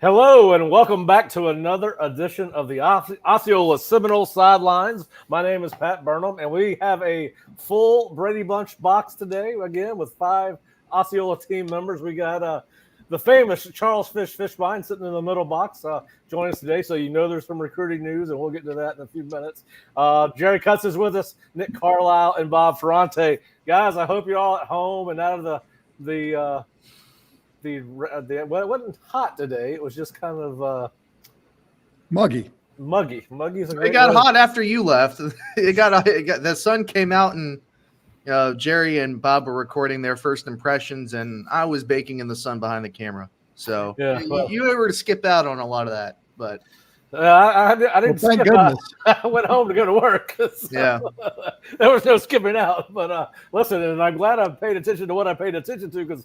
Hello and welcome back to another edition of the Osceola Seminole Sidelines. My name is Pat Burnham, and we have a full Brady Bunch box today, again, with 5 Osceola team members. We got the famous Charles Fishbein sitting in the middle box joining us today, so you know there's some recruiting news, and we'll get to that in a few minutes. Jerry Cutts is with us, Nick Carlisle, and Bob Ferrante. Guys, I hope you're all at home and out of the well, it wasn't hot today. It was just kind of muggy. Muggy's a great It got word. hot after you left. It got the sun came out, and Jerry and Bob were recording their first impressions, and I was baking in the sun behind the camera. So Yeah, well, you were to skip out on a lot of that, but I didn't Well, thank skip goodness. out. I went home to go to work. So, yeah, there was no skipping out. But listen, and I'm glad I paid attention to what I paid attention to because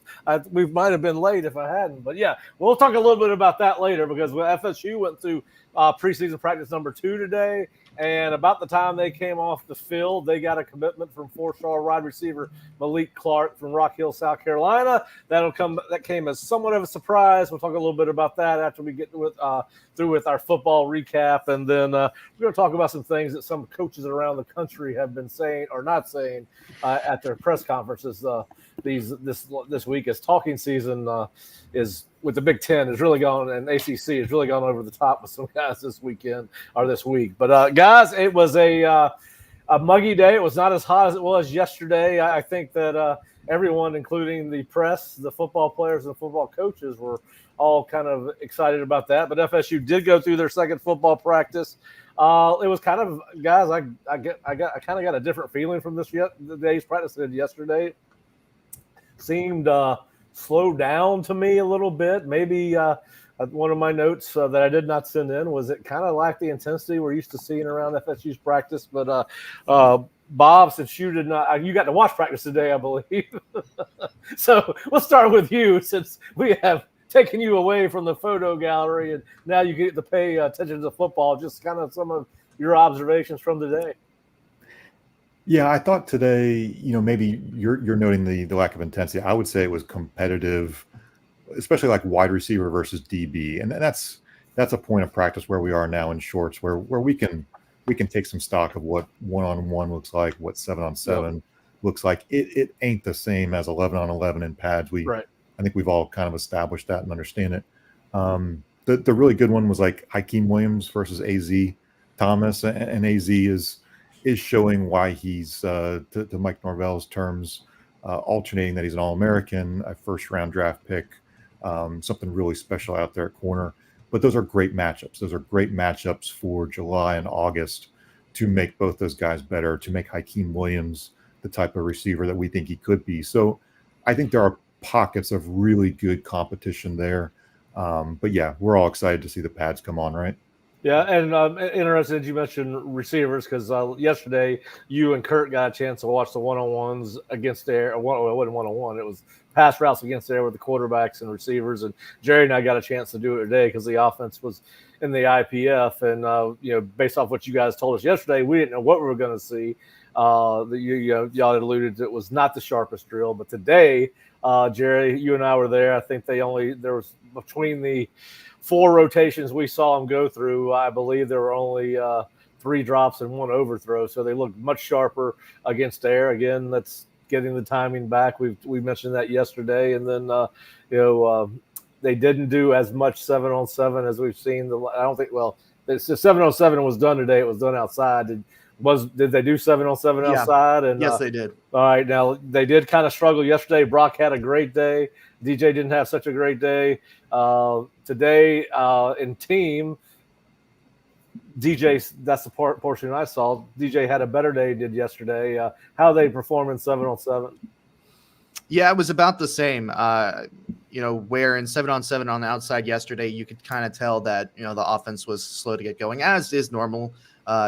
we might have been late if I hadn't. But yeah, we'll talk a little bit about that later because FSU went through preseason practice number 2 today. And about the time they came off the field, they got a commitment from 4-star wide receiver Malik Clark from Rock Hill, South Carolina. That came as somewhat of a surprise. We'll talk a little bit about that after we get through with our football recap, and then we're going to talk about some things that some coaches around the country have been saying or not saying at their press conferences this week. As talking season is with the Big Ten is really gone, and ACC has really gone over the top with some guys this weekend or this week. But guys, it was a muggy day. It was not as hot as it was yesterday. I think that everyone, including the press, the football players, and the football coaches, were all kind of excited about that. But FSU did go through their second football practice. It was kind of, guys, I kind of got a different feeling from the day's practice than yesterday. Seemed slowed down to me a little bit. Maybe one of my notes that I did not send in was it kind of lacked the intensity we're used to seeing around FSU's practice. But Bob, since you did not, you got to watch practice today, I believe. So we'll start with you since we have taken you away from the photo gallery and now you get to pay attention to football. Just kind of some of your observations from today. Yeah, I thought today, maybe you're noting the lack of intensity. I would say it was competitive, especially like wide receiver versus DB, and that's a point of practice where we are now in shorts, where we can take some stock of what 1-on-1 looks like, what 7-on-7 looks like. It ain't the same as 11-on-11 in pads. I think we've all kind of established that and understand it. The really good one was like Hakeem Williams versus AZ Thomas, and AZ is showing why he's, to Mike Norvell's terms, alternating that he's an All-American, a first-round draft pick, something really special out there at corner. But those are great matchups. Those are great matchups for July and August to make both those guys better, to make Hakeem Williams the type of receiver that we think he could be. So I think there are pockets of really good competition there. But yeah, we're all excited to see the pads come on, right? Yeah, and interested you mentioned receivers because yesterday you and Kurt got a chance to watch the one-on-ones against air. It wasn't one-on-one; it was pass routes against air with the quarterbacks and receivers. And Jerry and I got a chance to do it today because the offense was in the IPF, and based off what you guys told us yesterday, we didn't know what we were going to see. Y'all had alluded to it was not the sharpest drill, but today, Jerry, you and I were there. I think there was between the 4 rotations we saw them go through, I believe there were only 3 drops and 1 overthrow, so they looked much sharper against air. Again, that's getting the timing back. We mentioned that yesterday, and then they didn't do as much 7-on-7 as we've seen. I don't think. Well, the 7-on-7 was done today. It was done outside. Did they do 7-on-7 outside? And yes, they did. All right, now they did kind of struggle yesterday. Brock had a great day. DJ didn't have such a great day. Today in team, DJ, that's the portion I saw. DJ had a better day than did yesterday. How they perform in 7-on-7? Yeah, it was about the same. Where in 7-on-7 on the outside yesterday, you could kind of tell that, the offense was slow to get going, as is normal.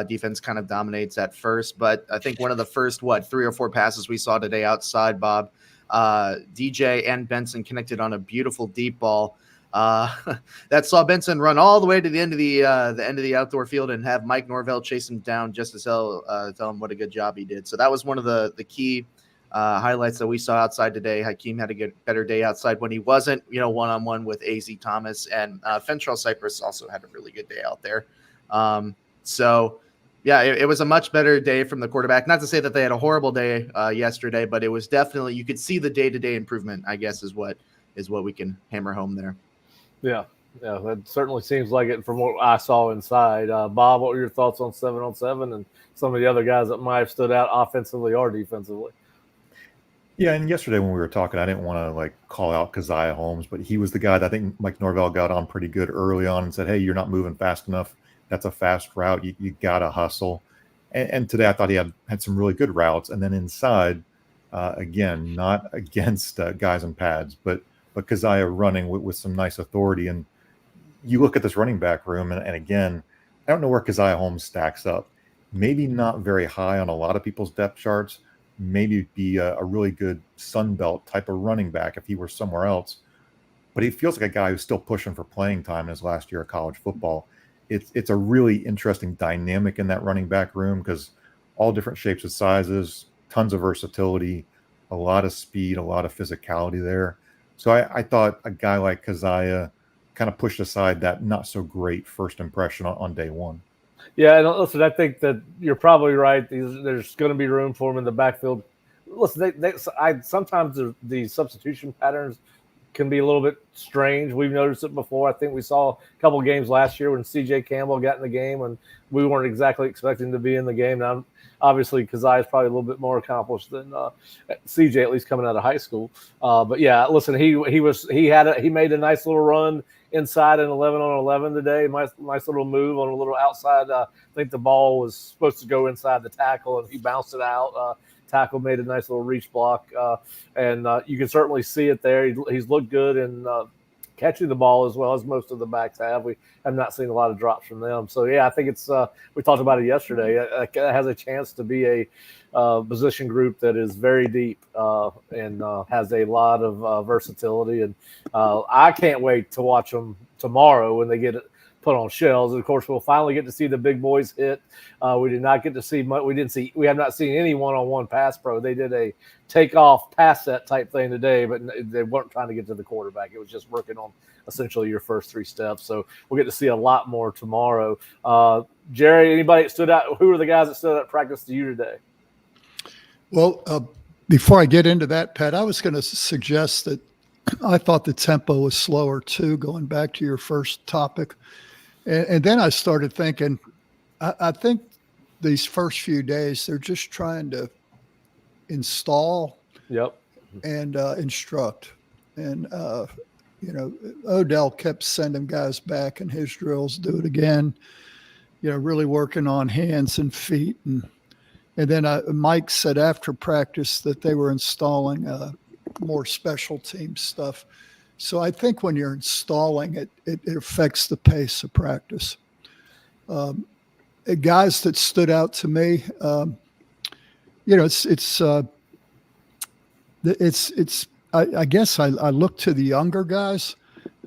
Defense kind of dominates at first, but I think one of the first, 3 or 4 passes we saw today outside, Bob, DJ and Benson connected on a beautiful deep ball that saw Benson run all the way to the end of the outdoor field and have Mike Norvell chase him down just to tell him what a good job he did. So that was one of the key highlights that we saw outside today. Hakeem had a better day outside when he wasn't, one-on-one with AZ Thomas, and Fentrell Cypress also had a really good day out there. So yeah, it was a much better day from the quarterback. Not to say that they had a horrible day yesterday, but it was definitely, you could see the day-to-day improvement, I guess, is what we can hammer home there. Yeah, that certainly seems like it from what I saw inside. Bob, what were your thoughts on 7-on-7 and some of the other guys that might have stood out offensively or defensively? Yeah, and yesterday when we were talking, I didn't want to call out Keziah Holmes, but he was the guy that I think Mike Norvell got on pretty good early on and said, hey, you're not moving fast enough. That's a fast route. You got to hustle. And today I thought he had some really good routes. And then inside, again, not against guys in pads, but Keziah running with some nice authority. And you look at this running back room, and again, I don't know where Keziah Holmes stacks up. Maybe not very high on a lot of people's depth charts. Maybe be a really good Sun Belt type of running back if he were somewhere else. But he feels like a guy who's still pushing for playing time in his last year of college football. It's a really interesting dynamic in that running back room because all different shapes and sizes, tons of versatility, a lot of speed, a lot of physicality there. So I thought a guy like Keziah kind of pushed aside that not so great first impression on day one. Yeah, and listen, I think that you're probably right. There's going to be room for him in the backfield. Listen, sometimes the substitution patterns can be a little bit strange. We've noticed it before. I think we saw a couple of games last year when C.J. Campbell got in the game, and we weren't exactly expecting to be in the game. Now, obviously, Keziah is probably a little bit more accomplished than C.J., at least coming out of high school. But yeah, listen, he made a nice little run inside an 11-on-11 today. Nice little move on a little outside. I think the ball was supposed to go inside the tackle, and he bounced it out. Tackle made a nice little reach block, and you can certainly see it there. He's looked good in catching the ball as well as most of the backs have. We have not seen a lot of drops from them. So, yeah, I think it's we talked about it yesterday. It has a chance to be a position group that is very deep and has a lot of versatility. And I can't wait to watch them tomorrow when they get it put on shells. And of course, we'll finally get to see the big boys hit. We did not get to see much. We have not seen any one-on-one pass pro. They did a take-off pass set type thing today, but they weren't trying to get to the quarterback. It was just working on essentially your first three steps. So we'll get to see a lot more tomorrow. Jerry, anybody that stood out? Who were the guys that stood out at practice to you today? Well, before I get into that, Pat, I was going to suggest that I thought the tempo was slower too, going back to your first topic. And then I started thinking, I think these first few days, they're just trying to install and instruct. And, Odell kept sending guys back in his drills, do it again, really working on hands and feet. And then Mike said after practice that they were installing more special team stuff. So I think when you're installing it, it affects the pace of practice. Guys that stood out to me, I guess I look to the younger guys,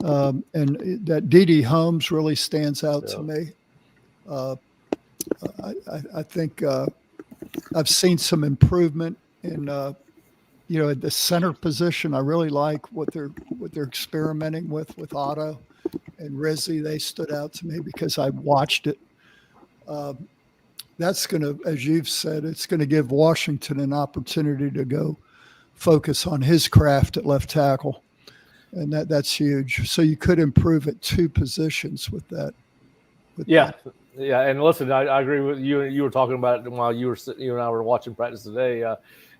and that D.D. Holmes really stands out to me. I think I've seen some improvement in at the center position. I really like what they're experimenting with Otto and Rizzi. They stood out to me because I watched it. That's going to, as you've said, it's going to give Washington an opportunity to go focus on his craft at left tackle, and that's huge. So you could improve at two positions with that. Yeah, and listen, I agree with you. You were talking about it while you and I were watching practice today.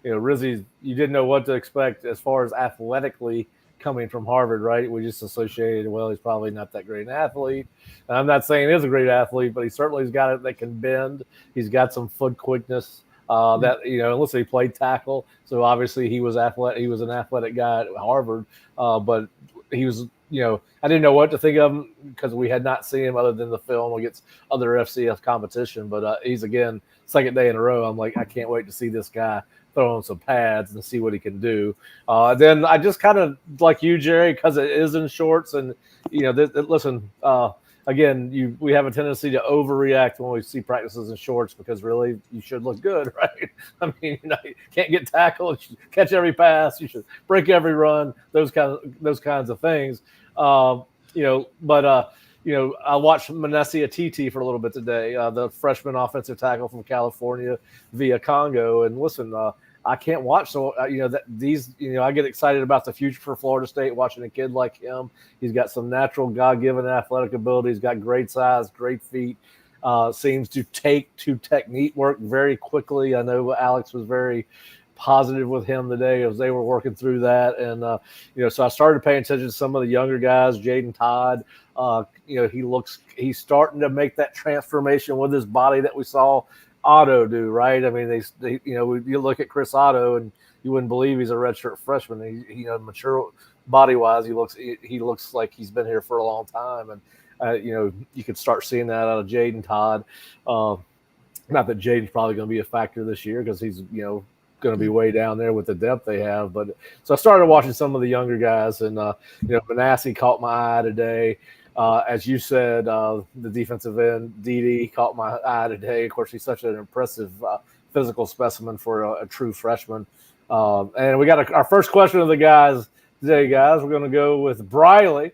Rizzi, you didn't know what to expect as far as athletically coming from Harvard, right? We just associated, well, he's probably not that great an athlete. And I'm not saying he's a great athlete, but he certainly has got it that can bend. He's got some foot quickness listen, he played tackle. So obviously he was athletic. He was an athletic guy at Harvard, but he was, I didn't know what to think of him because we had not seen him other than the film against other FCS competition. But he's, again, second day in a row. I'm like, I can't wait to see this guy throw on some pads and see what he can do. Then I just kind of like you, Jerry, because it is in shorts. And, listen, again, we have a tendency to overreact when we see practices in shorts because really you should look good, right? I mean, you can't get tackled, you should catch every pass, you should break every run, those kinds of things. But I watched Manasseh Atiti for a little bit today, the freshman offensive tackle from California via Congo. And listen, I can't watch. So, I get excited about the future for Florida State, watching a kid like him. He's got some natural God-given athletic ability. He's got great size, great feet, seems to take to technique work very quickly. I know Alex was very positive with him today as they were working through that. And, so I started paying attention to some of the younger guys, Jaden Todd. He's starting to make that transformation with his body that we saw Otto do, right? I mean, you look at Chris Otto and you wouldn't believe he's a redshirt freshman. He mature body wise, he looks like he's been here for a long time. And, you could start seeing that out of Jaden Todd. Not that Jaden's probably going to be a factor this year because he's, going to be way down there with the depth they have. But so I started watching some of the younger guys, and, Manasseh caught my eye today. As you said, the defensive end, Dede, caught my eye today. Of course, he's such an impressive physical specimen for a true freshman. And we got our first question of the guys today, guys. We're going to go with Briley.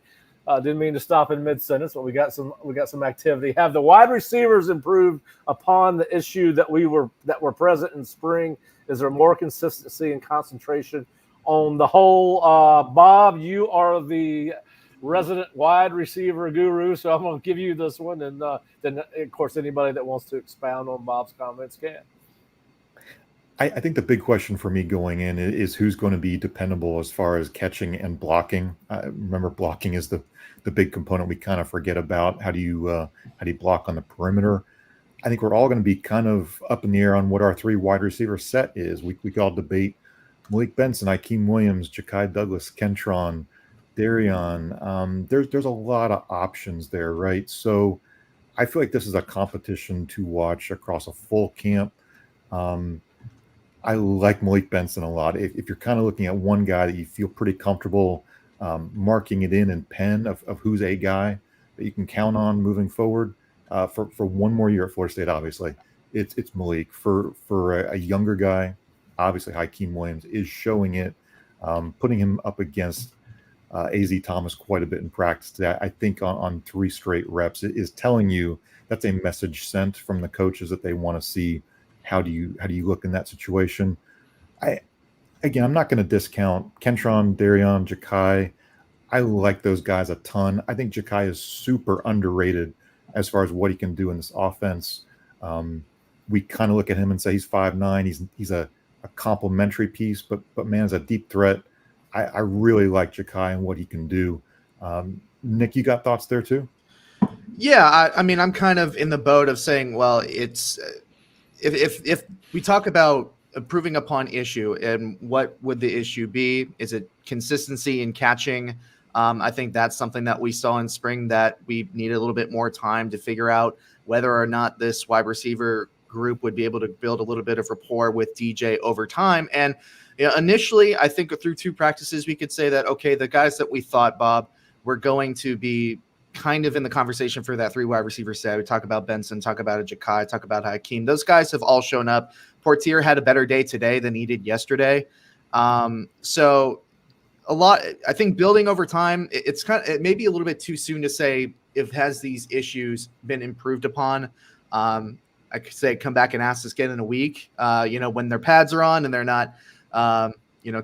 Didn't mean to stop in mid-sentence, but we got some activity. Have the wide receivers improved upon the issue that were present in spring? Is there more consistency and concentration on the whole? Bob, you are the resident wide receiver guru, so I'm going to give you this one, and then of course anybody that wants to expound on Bob's comments can. I think the big question for me going in is who's going to be dependable as far as catching and blocking. Remember, blocking is the big component we kind of forget about. How do you block on the perimeter? I think we're all going to be kind of up in the air on what our 3 wide receiver set is. We could all debate Malik Benson, Ikeem Williams, Ja'Kai Douglas, Kentron, Darion. There's a lot of options there, right? So I feel like this is a competition to watch across a full camp. I like Malik Benson a lot. If you're kind of looking at one guy that you feel pretty comfortable marking it in pen of who's a guy that you can count on moving forward for one more year at Florida State, obviously, it's Malik. For a younger guy, obviously Ikeem Williams is showing it, putting him up against AZ Thomas quite a bit in practice today. I think on 3 straight reps it is telling you that's a message sent from the coaches that they want to see how do you look in that situation. I'm not going to discount Kentron, Darion, Ja'Kai. I like those guys a ton. I think Ja'Kai is super underrated as far as what he can do in this offense. We kind of look at him and say he's 5'9". He's a complementary piece, but man, as a deep threat, I really like Ja'Kai and what he can do. Nick, you got thoughts there too? Yeah, I mean, I'm kind of in the boat of saying, well, it's if we talk about improving upon issue, and what would the issue be? Is it consistency in catching? I think that's something that we saw in spring that we need a little bit more time to figure out whether or not this wide receiver group would be able to build a little bit of rapport with DJ over time. And initially, I think through 2 practices, we could say that, okay, the guys that we thought, Bob, were going to be kind of in the conversation for that 3 wide receiver set. We talk about Benson, talk about Ja'Kai, talk about Ikeem. Those guys have all shown up. Portier had a better day today than he did yesterday. So a lot, I think building over time, it may be a little bit too soon to say if has these issues been improved upon. I could say come back and ask us again in a week, when their pads are on and they're not,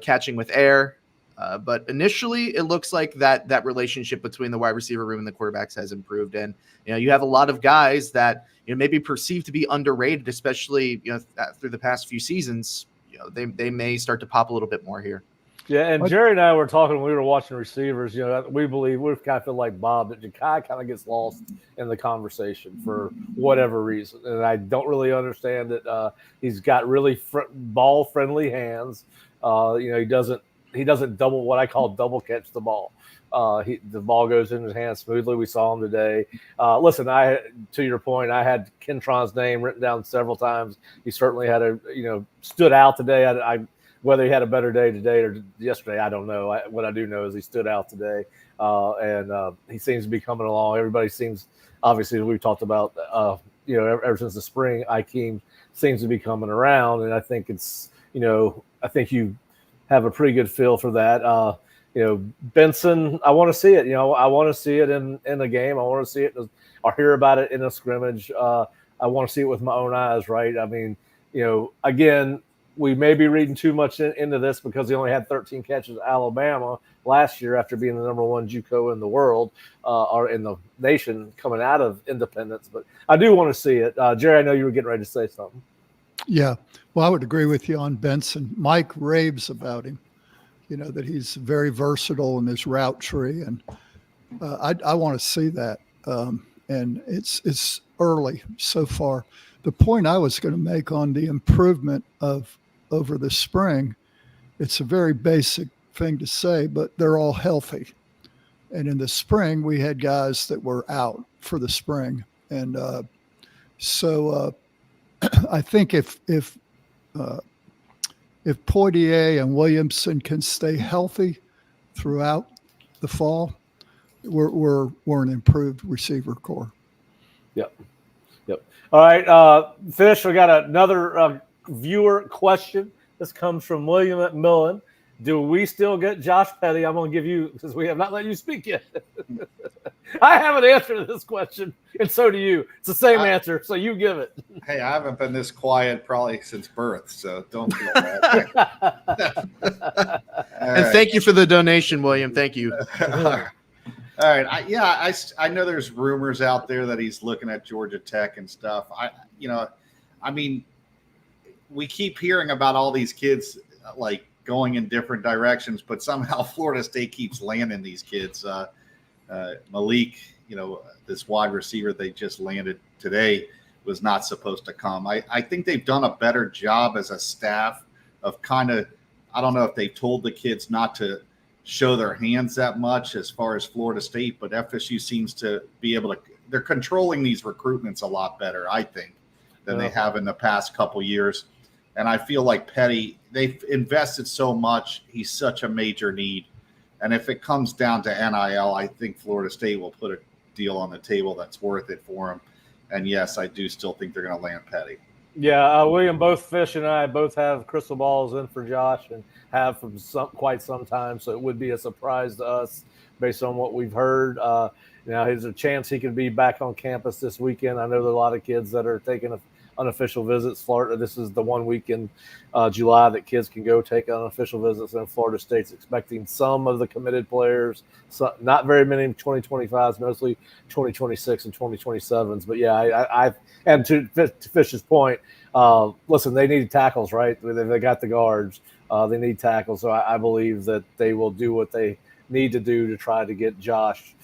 catching with air. But initially, it looks like that relationship between the wide receiver room and the quarterbacks has improved. And, you have a lot of guys that, maybe perceived to be underrated, especially, through the past few seasons. They may start to pop a little bit more here. Yeah, and Jerry and I were talking when we were watching receivers. We kind of feel like Bob that Ja'Kai kind of gets lost in the conversation for whatever reason, and I don't really understand it. He's got really ball friendly hands. He doesn't double what I call double catch the ball. The ball goes in his hand smoothly. We saw him today. Listen, to your point, I had Kentron's name written down several times. He certainly had stood out today. Whether he had a better day today or yesterday, I don't know. What I do know is he stood out today. and he seems to be coming along. Everybody seems, obviously, we've talked about, ever since the spring, Ikeem seems to be coming around, and I think it's, I think you have a pretty good feel for that. Benson, I want to see it. I want to see it in a game. I want to see it or hear about it in a scrimmage. I want to see it with my own eyes, right? I mean, again, we may be reading too much into this because he only had 13 catches at Alabama last year after being the number one JUCO in the world or in the nation coming out of independence. But I do want to see it. Jerry, I know you were getting ready to say something. Yeah. Well, I would agree with you on Benson. Mike raves about him, that he's very versatile in his route tree. And I want to see that. And it's early so far. The point I was going to make on the improvement over the spring, it's a very basic thing to say, but they're all healthy. And in the spring, we had guys that were out for the spring. And so I think if Poitier and Williamson can stay healthy throughout the fall, we're an improved receiver core. Yep. All right, Fish, we got another viewer question. This comes from William at Millen. Do we still get Josh Petty? I'm going to give you, because we have not let you speak yet. I have an answer to this question, and so do you. It's the same answer, so you give it. Hey, I haven't been this quiet probably since birth, so don't feel bad. And thank you for the donation, William. Thank you. All right. I know there's rumors out there that he's looking at Georgia Tech and stuff. We keep hearing about all these kids like going in different directions, but somehow Florida State keeps landing these kids. Malik, this wide receiver they just landed today was not supposed to come. I think they've done a better job as a staff of I don't know if they've told the kids not to show their hands that much as far as Florida State, but FSU seems to be able to, they're controlling these recruitments a lot better, I think, than they have in the past couple years. And I feel like Petty, they've invested so much. He's such a major need. And if it comes down to NIL, I think Florida State will put a deal on the table that's worth it for him. And yes, I do still think they're going to land Petty. Yeah, William, both Fish and I both have crystal balls in for Josh and have from quite some time. So it would be a surprise to us based on what we've heard. There's a chance he could be back on campus this weekend. I know there are a lot of kids that are taking unofficial visits. Florida, this is the 1 week in July that kids can go take unofficial visits, and Florida State's expecting some of the committed players, not very many 2025s, mostly 2026 and 2027s. But yeah, and to Fish's point, listen, they need tackles, right? They got the guards. They need tackles. So I believe that they will do what they need to do to try to get Josh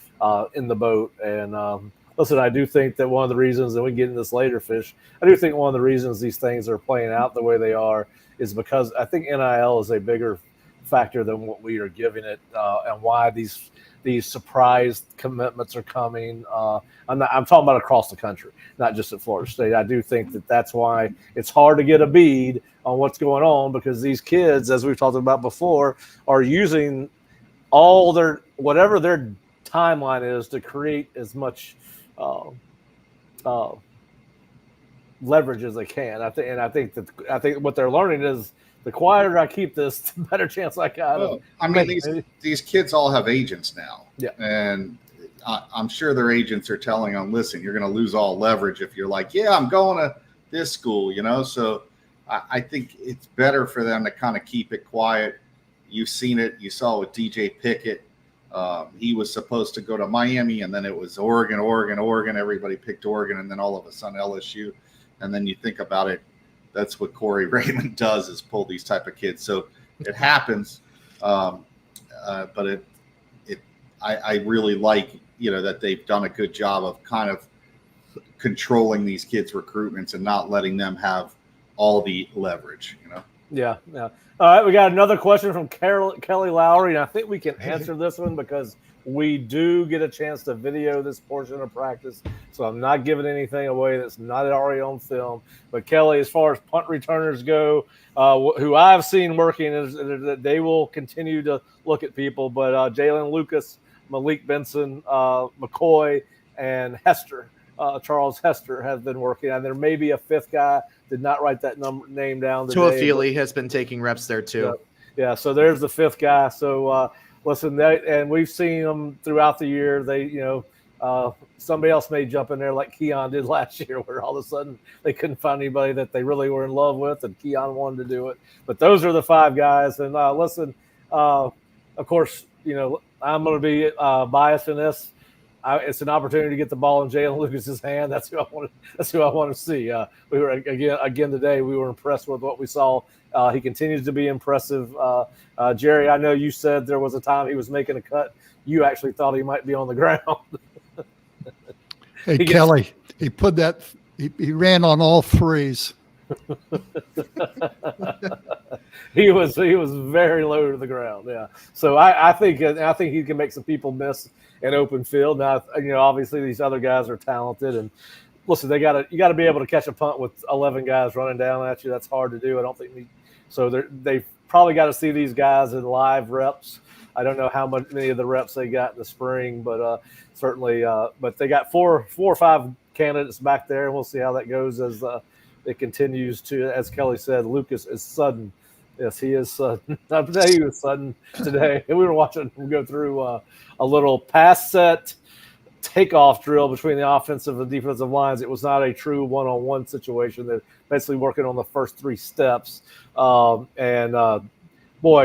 in the boat. And listen, I do think that one of the reasons, and we can get into this later, Fish, I do think one of the reasons these things are playing out the way they are is because I think NIL is a bigger factor than what we are giving it, and why these surprise commitments are coming. I'm talking about across the country, not just at Florida State. I do think that that's why it's hard to get a bead on what's going on, because these kids, as we've talked about before, are using all whatever their timeline is to create as much leverage as they can. I think what they're learning is the quieter I keep this, the better chance I got. These kids all have agents now. Yeah. And I'm sure their agents are telling them, listen, you're going to lose all leverage if you're like, yeah, I'm going to this school, So I think it's better for them to kind of keep it quiet. You've seen it. You saw it with DJ Pickett. He was supposed to go to Miami, and then it was Oregon. Everybody picked Oregon, and then all of a sudden LSU. And then you think about it, that's what Corey Raymond does, is pull these type of kids. So it happens, but I really like, that they've done a good job of kind of controlling these kids' recruitments and not letting them have all the leverage, Yeah. All right, we got another question from Kelly Lowry, and I think we can answer this one because we do get a chance to video this portion of practice, so I'm not giving anything away that's not already on film. But Kelly, as far as punt returners go, who I've seen working, is that they will continue to look at people. But Jalen Lucas Malik Benson, McCoy, and Hester. Charles Hester has been working, and there may be a fifth guy. Did not write that name down today. Tuafili has been taking reps there too. Yeah. So there's the fifth guy. So listen, and we've seen them throughout the year. They, somebody else may jump in there like Keon did last year, where all of a sudden they couldn't find anybody that they really were in love with, and Keon wanted to do it. But those are the five guys. And listen, of course, I'm going to be biased in this. It's an opportunity to get the ball in Jalen Lucas's hand. That's who I want to see. We were again today. We were impressed with what we saw. He continues to be impressive. Jerry, I know you said there was a time he was making a cut. You actually thought he might be on the ground. Hey, Kelly, he put that. He ran on all threes. He was very low to the ground. Yeah. So I think he can make some people miss an open field. Now, obviously these other guys are talented, and listen, you got to be able to catch a punt with 11 guys running down at you. That's hard to do. I don't think they've probably got to see these guys in live reps. I don't know how many of the reps they got in the spring, but certainly, but they got four or five candidates back there, and we'll see how that goes as it continues to, as Kelly said, Lucas is sudden. Yes, he is sudden. Today he was sudden today. We were watching him go through a little pass set takeoff drill between the offensive and defensive lines. It was not a true one-on-one situation. They're basically working on the first three steps. Boy,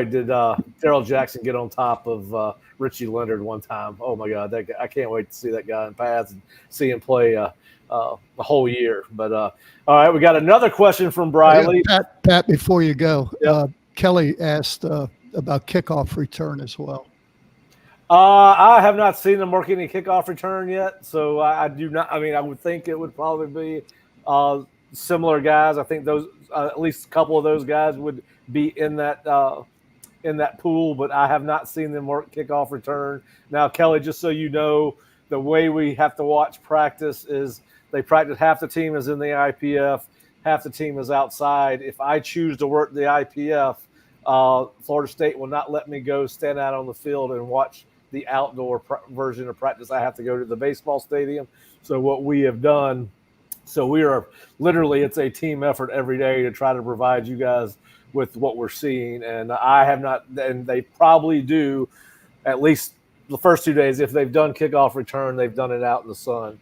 did Darrell Jackson get on top of Richie Leonard one time. Oh, my God. That guy, I can't wait to see that guy in pads and see him play the whole year. But, all right, we got another question from Briley. Pat, before you go, Yep. Kelly asked about kickoff return as well. I have not seen them working a kickoff return yet, so I do not. I mean, I would think it would probably be similar guys. I think those at least a couple of those guys would be in that pool, but I have not seen them work kickoff return. Now, Kelly, just so you know, the way we have to watch practice is they practice half the team is in the IPF, half the team is outside. If I choose to work the IPF, Florida State will not let me go stand out on the field and watch the outdoor version of practice. I have to go to the baseball stadium. So what we have done, so we are literally, it's a team effort every day to try to provide you guys with what we're seeing. And I have not, and they probably do at least the first 2 days. If they've done kickoff return, they've done it out in the sun.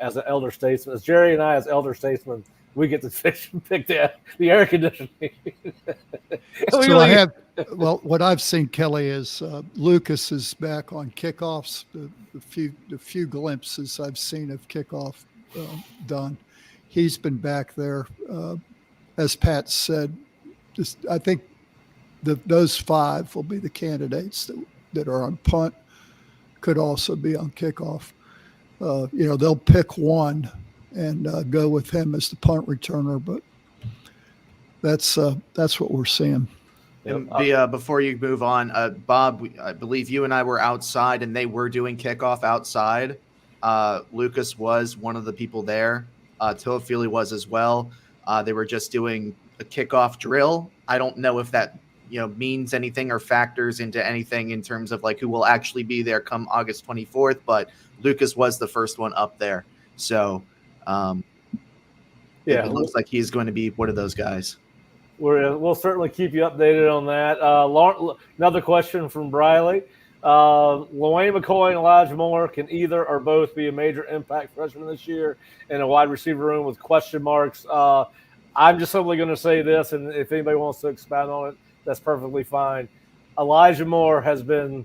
As an elder statesman, as Jerry and I, as elder statesmen, we get to pick the air conditioning. What I've seen, Kelly, is Lucas is back on kickoffs. The few glimpses I've seen of kickoff done, he's been back there. As Pat said, I think those five will be the candidates that are on punt, could also be on kickoff. They'll pick one and go with him as the punt returner, but that's what we're seeing. And before you move on, Bob, I believe you and I were outside, and they were doing kickoff outside. Lucas was one of the people there. Tuafili was as well. They were just doing a kickoff drill. I don't know if that means anything or factors into anything in terms of like who will actually be there come August 24th, but Lucas was the first one up there. So it looks like he's going to be one of those guys. We'll certainly keep you updated on that. Another question from Briley. Lawayne McCoy and Elijah Moore can either or both be a major impact freshman this year in a wide receiver room with question marks. I'm just simply going to say this, and if anybody wants to expound on it, that's perfectly fine. Elijah Moore has been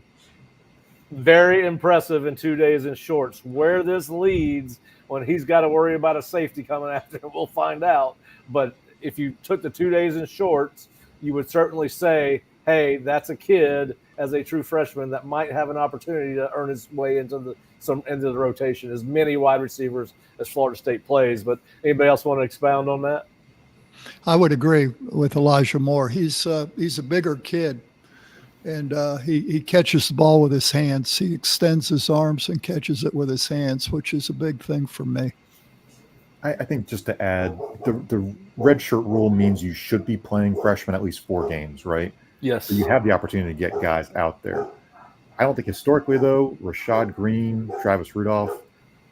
very impressive in 2 days in shorts. Where this leads when he's got to worry about a safety coming after him, we'll find out. But if you took the 2 days in shorts, you would certainly say, hey, that's a kid as a true freshman that might have an opportunity to earn his way into the rotation, as many wide receivers as Florida State plays. But anybody else want to expound on that? I would agree with Elijah Moore. He's a bigger kid, and he catches the ball with his hands. He extends his arms and catches it with his hands, which is a big thing for me. I think just to add, the red shirt rule means you should be playing freshmen at least 4 games, right? Yes. So you have the opportunity to get guys out there. I don't think historically, though, Rashad Green, Travis Rudolph,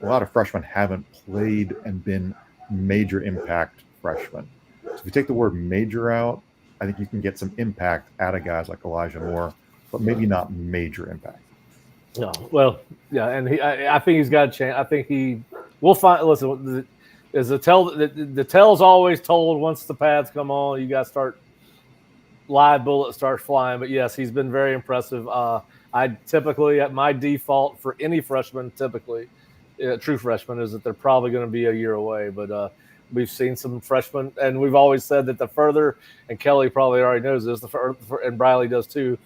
a lot of freshmen haven't played and been major impact freshmen. So if you take the word major out, I think you can get some impact out of guys like Elijah Moore, but maybe not major impact. No, well, yeah, and I think he's got a chance. I think we'll find. Listen, the tell's always told once the pads come on, you got to start live bullet starts flying. But yes, he's been very impressive. I typically, at my default for any freshman, typically true freshman, is that they're probably going to be a year away. But we've seen some freshmen, and we've always said that the further, and Kelly probably already knows this, and Briley does too.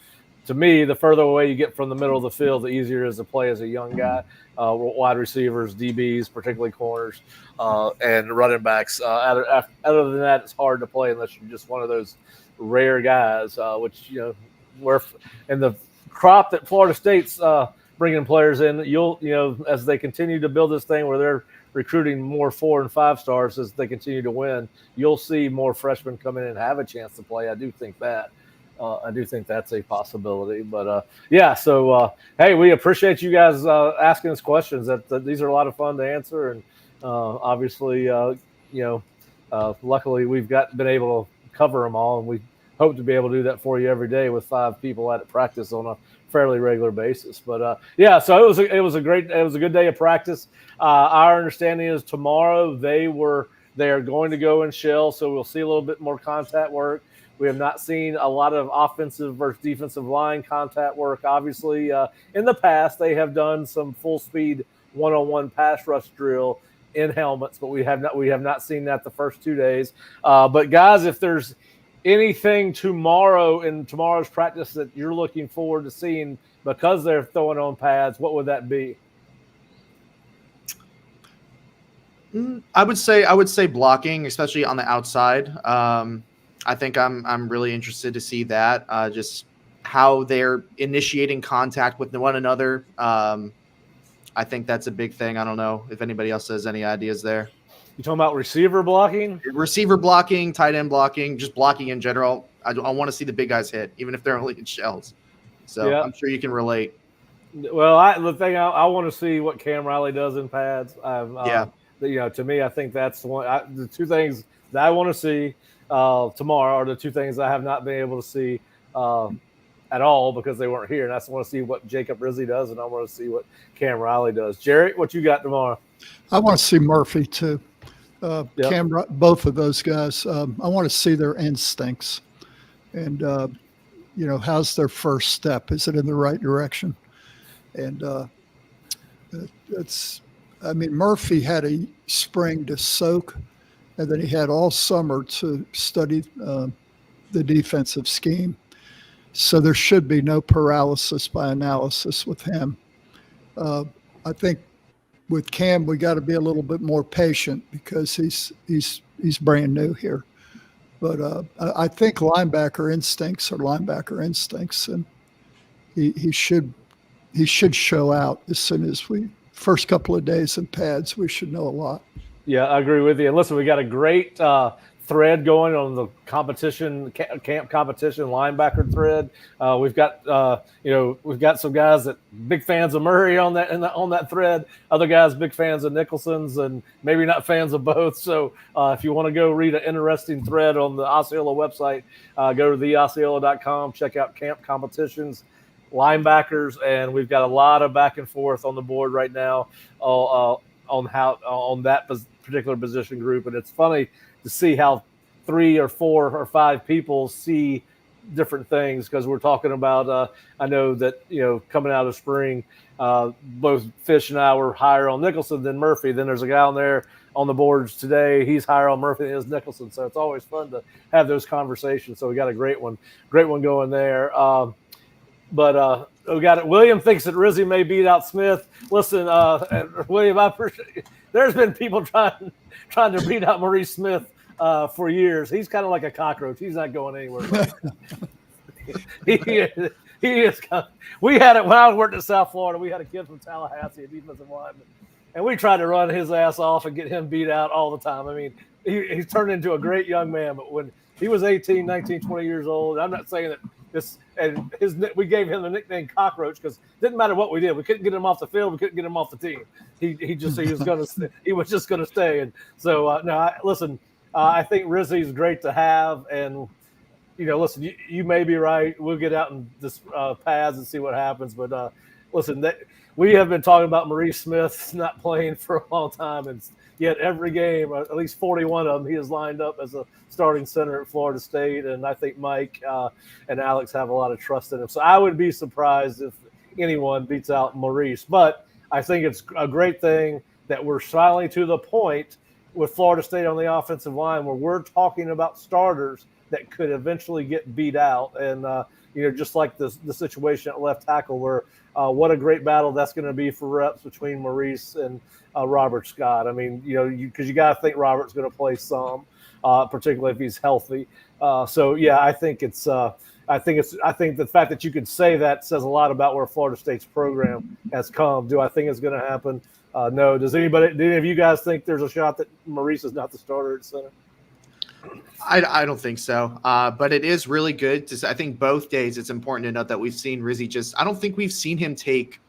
To me, the further away you get from the middle of the field, the easier it is to play as a young guy. Wide receivers, DBs, particularly corners, and running backs. Other than that, it's hard to play unless you're just one of those rare guys, which, we're in the crop that Florida State's bringing players in. As they continue to build this thing where they're recruiting more 4 and 5 stars as they continue to win, you'll see more freshmen come in and have a chance to play. I do think that. I do think that's a possibility. But, so, hey, we appreciate you guys asking us questions. That these are a lot of fun to answer. And obviously, luckily we've been able to cover them all. And we hope to be able to do that for you every day with 5 people at practice on a fairly regular basis. But, so it was a good day of practice. Our understanding is tomorrow they are going to go in shell. So we'll see a little bit more contact work. We have not seen a lot of offensive versus defensive line contact work. Obviously, in the past, they have done some full-speed one-on-one pass rush drill in helmets, but we have not seen that the first 2 days. But guys, if there's anything tomorrow in tomorrow's practice that you're looking forward to seeing because they're throwing on pads, what would that be? I would say blocking, especially on the outside. I think I'm really interested to see that, just how they're initiating contact with one another. I think that's a big thing. I don't know if anybody else has any ideas there. You talking about receiver blocking? Receiver blocking, tight end blocking, just blocking in general. I want to see the big guys hit, even if they're only in shells. So yeah. I'm sure you can relate. Well, the thing I want to see what Cam Riley does in pads. To me, I think that's the two things that I want to see tomorrow are the two things I have not been able to see at all because they weren't here. And I just want to see what Jacob Rizzi does, and I want to see what Cam Riley does. Jerry, what you got tomorrow? I want to see Murphy too. Cam, both of those guys. I want to see their instincts, and how's their first step? Is it in the right direction? And Murphy had a spring to soak, and then he had all summer to study the defensive scheme. So there should be no paralysis by analysis with him. I think with Cam, we got to be a little bit more patient because he's brand new here. But I think linebacker instincts are linebacker instincts, and he should show out as soon as first couple of days in pads. We should know a lot. Yeah, I agree with you. And listen, we got a great thread going on the camp competition linebacker thread. We've got some guys that big fans of Murray on that thread. Other guys big fans of Nicholson's, and maybe not fans of both. So if you want to go read an interesting thread on the Osceola website, go to theosceola.com. Check out camp competitions, linebackers, and we've got a lot of back and forth on the board right now on that particular position group, and it's funny to see how 3 or 4 or 5 people see different things because we're talking about I know that coming out of spring both Fish and I were higher on Nicholson than Murphy. Then there's a guy on there on the boards today, he's higher on Murphy than he is Nicholson, so it's always fun to have those conversations. So we got a great one going there. But we got it. William thinks that Rizzi may beat out Smith. Listen, William, I appreciate it. There's been people trying to beat out Maurice Smith for years. He's kind of like a cockroach. He's not going anywhere. He is. We had it when I worked in South Florida. We had a kid from Tallahassee, a defensive lineman, and we tried to run his ass off and get him beat out all the time. I mean, he's turned into a great young man, but when he was 18, 19, 20 years old, I'm not saying that we gave him the nickname Cockroach because it didn't matter what we did. We couldn't get him off the field. We couldn't get him off the team. He was just going to stay. And so, listen, I think Rizzi's great to have. And, listen, you may be right. We'll get out in this paths and see what happens. But, listen, we have been talking about Maurice Smith not playing for a long time. And yet every game, at least 41 of them, he is lined up as a starting center at Florida State. And I think Mike and Alex have a lot of trust in him. So I would be surprised if anyone beats out Maurice. But I think it's a great thing that we're finally to the point with Florida State on the offensive line where we're talking about starters that could eventually get beat out. And, just like the situation at left tackle where what a great battle that's going to be for reps between Maurice and Robert Scott. I mean, because you got to think Robert's going to play some, particularly if he's healthy. I think the fact that you could say that says a lot about where Florida State's program has come. Do I think it's going to happen? No. Do any of you guys think there's a shot that Maurice is not the starter at center? I don't think so. But it is really good I think both days it's important to note that we've seen Rizzi I don't think we've seen him take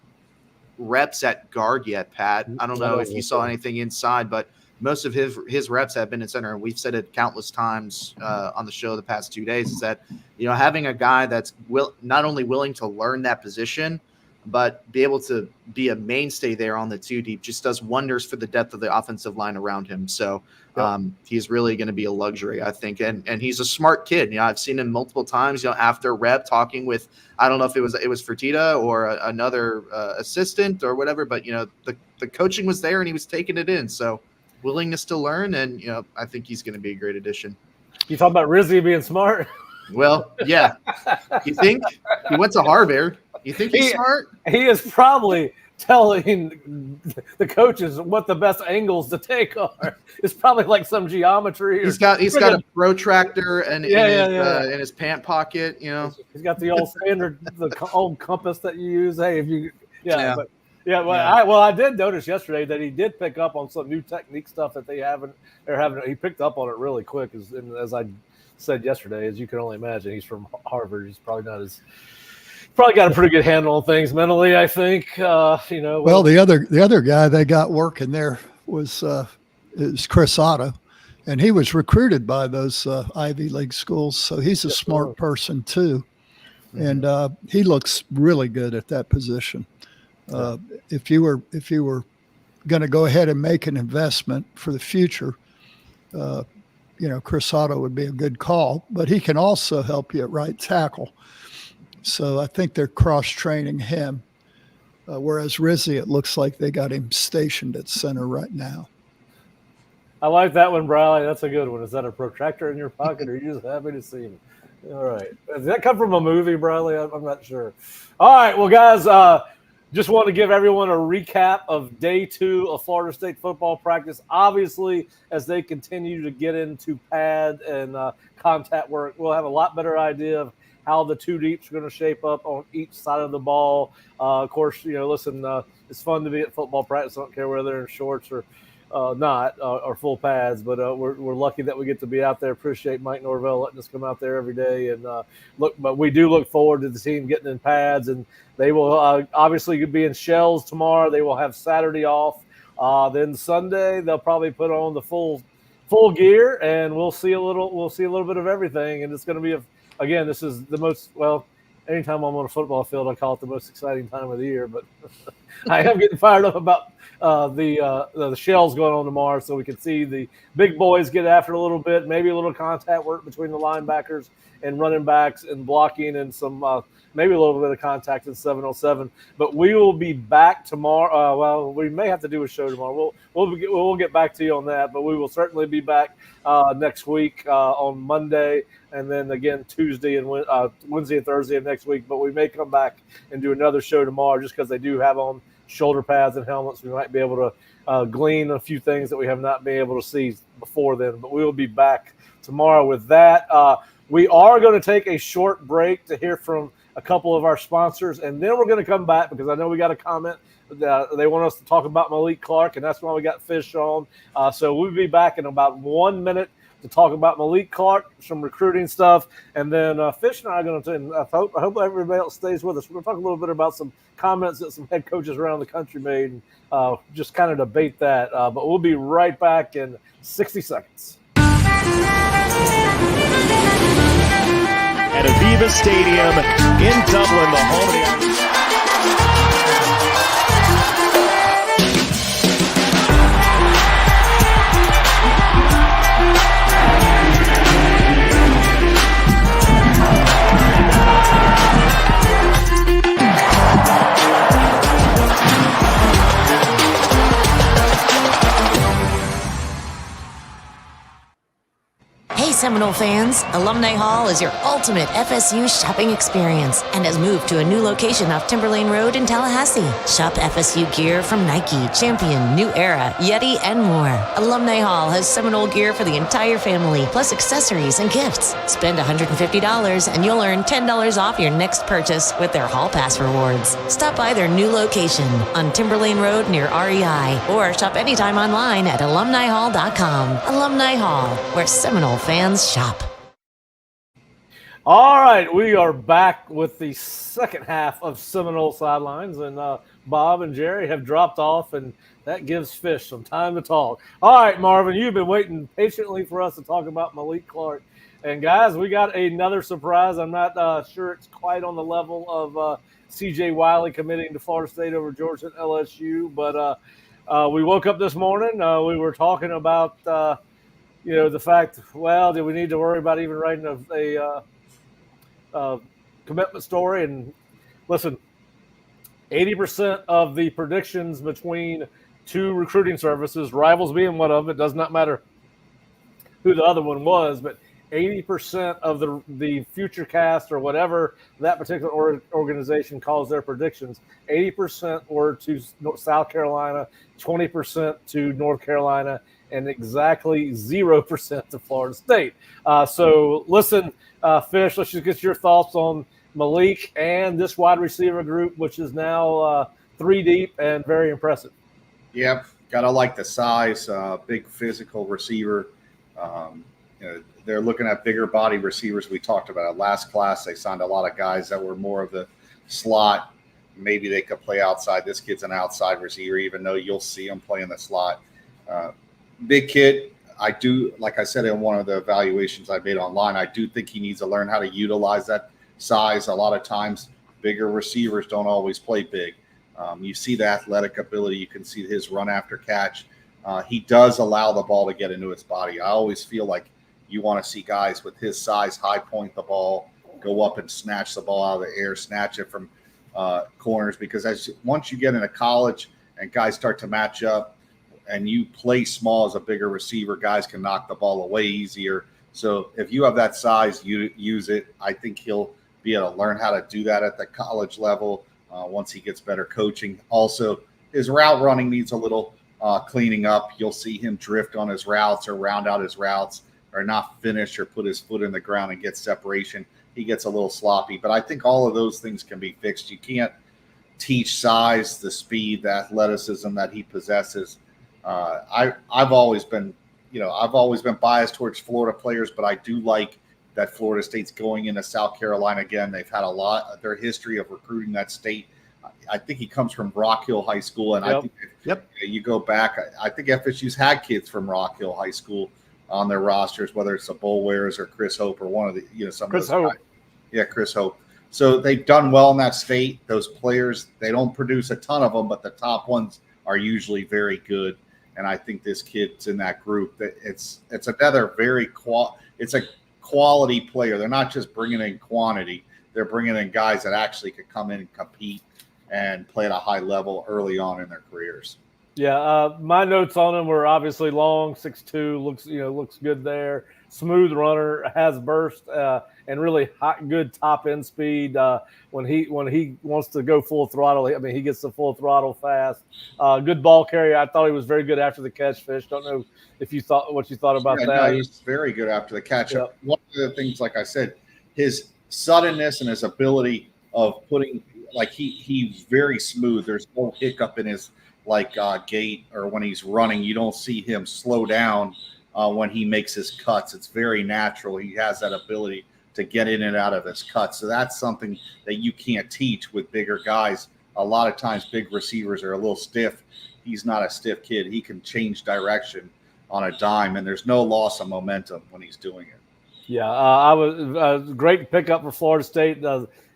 reps at guard yet, Pat. I don't know if you saw anything inside, but most of his reps have been in center. And we've said it countless times on the show the past 2 days is that, having a guy that's not only willing to learn that position, but be able to be a mainstay there on the 2 deep just does wonders for the depth of the offensive line around him. So he's really going to be a luxury, I think. And he's a smart kid. I've seen him multiple times, after rep talking with, I don't know if it was Fertitta or another assistant or whatever, but, the coaching was there and he was taking it in. So willingness to learn. And, I think he's going to be a great addition. You talking about Rizzi being smart? Well, yeah. You think he went to Harvard? You think he's smart? He is probably telling the coaches what the best angles to take are. It's probably like some geometry. He's got a protractor in his pant pocket. He's got the old standard, the old compass that you use. Hey, I did notice yesterday that he did pick up on some new technique stuff that they're having. He picked up on it really quick, as I said yesterday, as you can only imagine. He's from Harvard. He's probably got a pretty good handle on things mentally, I think. Well, the other guy they got working there is Chris Otto, and he was recruited by those Ivy League schools, so he's a smart person too, and he looks really good at that position. If you were going to go ahead and make an investment for the future, Chris Otto would be a good call, but he can also help you at right tackle. So I think they're cross-training him, whereas Rizzi, it looks like they got him stationed at center right now. I like that one, Briley. That's a good one. Is that a protractor in your pocket, or are you just happy to see me? All right. Does that come from a movie, Briley? I'm not sure. All right. Well, guys, just want to give everyone a recap of day 2 of Florida State football practice. Obviously, as they continue to get into pad and contact work, we'll have a lot better idea of how the 2 deeps are going to shape up on each side of the ball. Of course, it's fun to be at football practice. I don't care whether they're in shorts or not, or full pads, but we're lucky that we get to be out there. Appreciate Mike Norvell letting us come out there every day and but we do look forward to the team getting in pads, and they will obviously be in shells tomorrow. They will have Saturday off. Then Sunday they'll probably put on the full gear, and we'll see a little bit of everything, and it's going to be Again, this is the most, anytime I'm on a football field, I call it the most exciting time of the year. But I am getting fired up about the shells going on tomorrow, so we can see the big boys get after a little bit, maybe a little contact work between the linebackers and running backs and blocking and some maybe a little bit of contact in 707. But we will be back tomorrow. We may have to do a show tomorrow. We'll get back to you on that, but we will certainly be back next week on Monday, and then again Tuesday and Wednesday and Thursday of next week. But we may come back and do another show tomorrow just because they do have on shoulder pads and helmets. We might be able to glean a few things that we have not been able to see before then. But we will be back tomorrow with that. We are going to take a short break to hear from a couple of our sponsors, and then we're going to come back because I know we got a comment. They want us to talk about Malik Clark, and that's why we got Fish on. So we'll be back in about 1 minute to talk about Malik Clark, some recruiting stuff, and then Fish and I are going to. And I hope everybody else stays with us. We're going to talk a little bit about some comments that some head coaches around the country made, and just kind of debate that. But we'll be right back in 60 seconds. At Aviva Stadium in Dublin, the home of the Irish. Hey Seminole fans, Alumni Hall is your ultimate FSU shopping experience and has moved to a new location off Timberlane Road in Tallahassee. Shop FSU gear from Nike, Champion, New Era, Yeti, and more. Alumni Hall has Seminole gear for the entire family, plus accessories and gifts. Spend $150 and you'll earn $10 off your next purchase with their Hall Pass rewards. Stop by their new location on Timberlane Road near REI or shop anytime online at alumnihall.com. Alumni Hall, where Seminole fans shop. All right, we are back with the second half of Seminole Sidelines, and Bob and Jerry have dropped off, and that gives Fish some time to talk. All right, Marvin, you've been waiting patiently for us to talk about Malik Clark. And, guys, we got another surprise. I'm not sure it's quite on the level of C.J. Wiley committing to Florida State over Georgia and LSU, but we woke up this morning. We were talking about the fact, well, do we need to worry about even writing a commitment story? And listen, 80% of the predictions between two recruiting services, Rivals being one of them, it does not matter who the other one was, but 80% of the future cast or whatever that particular organization calls their predictions, 80% were to South Carolina, 20% to North Carolina, and exactly 0% to Florida State. So listen, Fish, let's just get your thoughts on Malik and this wide receiver group, which is now 3 deep and very impressive. Yep, gotta like the size, big physical receiver. They're looking at bigger body receivers. We talked about it last class. They signed a lot of guys that were more of the slot. Maybe they could play outside. This kid's an outside receiver, even though you'll see him play in the slot. Big kid. I do, like I said in one of the evaluations I made online, I do think he needs to learn how to utilize that size. A lot of times, bigger receivers don't always play big. You see the athletic ability. You can see his run after catch. He does allow the ball to get into his body. I always feel like you want to see guys with his size high point the ball, go up and snatch the ball out of the air, snatch it from corners, because once you get into college and guys start to match up, and you play small as a bigger receiver, guys can knock the ball away easier. So if you have that size, you use it. I think he'll be able to learn how to do that at the college level once he gets better coaching. Also, his route running needs a little cleaning up. You'll see him drift on his routes or round out his routes or not finish or put his foot in the ground and get separation. He gets a little sloppy. But I think all of those things can be fixed. You can't teach size, the speed, the athleticism that he possesses. I've always been biased towards Florida players, but I do like that Florida State's going into South Carolina again. They've had a lot of their history of recruiting that state. I think he comes from Rock Hill High School, and I think you go back, I think FSU's had kids from Rock Hill High School on their rosters, whether it's the Bullwares or Chris Hope or one of the some Chris of those Hope. guys. Yeah, Chris Hope. So they've done well in that state. Those players, they don't produce a ton of them, but the top ones are usually very good. And I think this kid's in that group. That it's another it's a quality player. They're not just bringing in quantity. They're bringing in guys that actually could come in and compete and play at a high level early on in their careers. Yeah, my notes on him were obviously long, 6'2", looks good there. Smooth runner, has burst, and really good top end speed. When he wants to go full throttle, he gets the full throttle fast. Good ball carrier. I thought he was very good after the catch. Fish. Don't know if you thought about that. No, he was very good after the catch. Yep. One of the things, like I said, his suddenness and his ability of putting, like he's very smooth. There's no hiccup in his gait, or when he's running, you don't see him slow down when he makes his cuts. It's very natural. He has that ability to get in and out of his cuts. So that's something that you can't teach with bigger guys. A lot of times big receivers are a little stiff. He's not a stiff kid. He can change direction on a dime, and there's no loss of momentum when he's doing it. Yeah, I was great pickup for Florida State.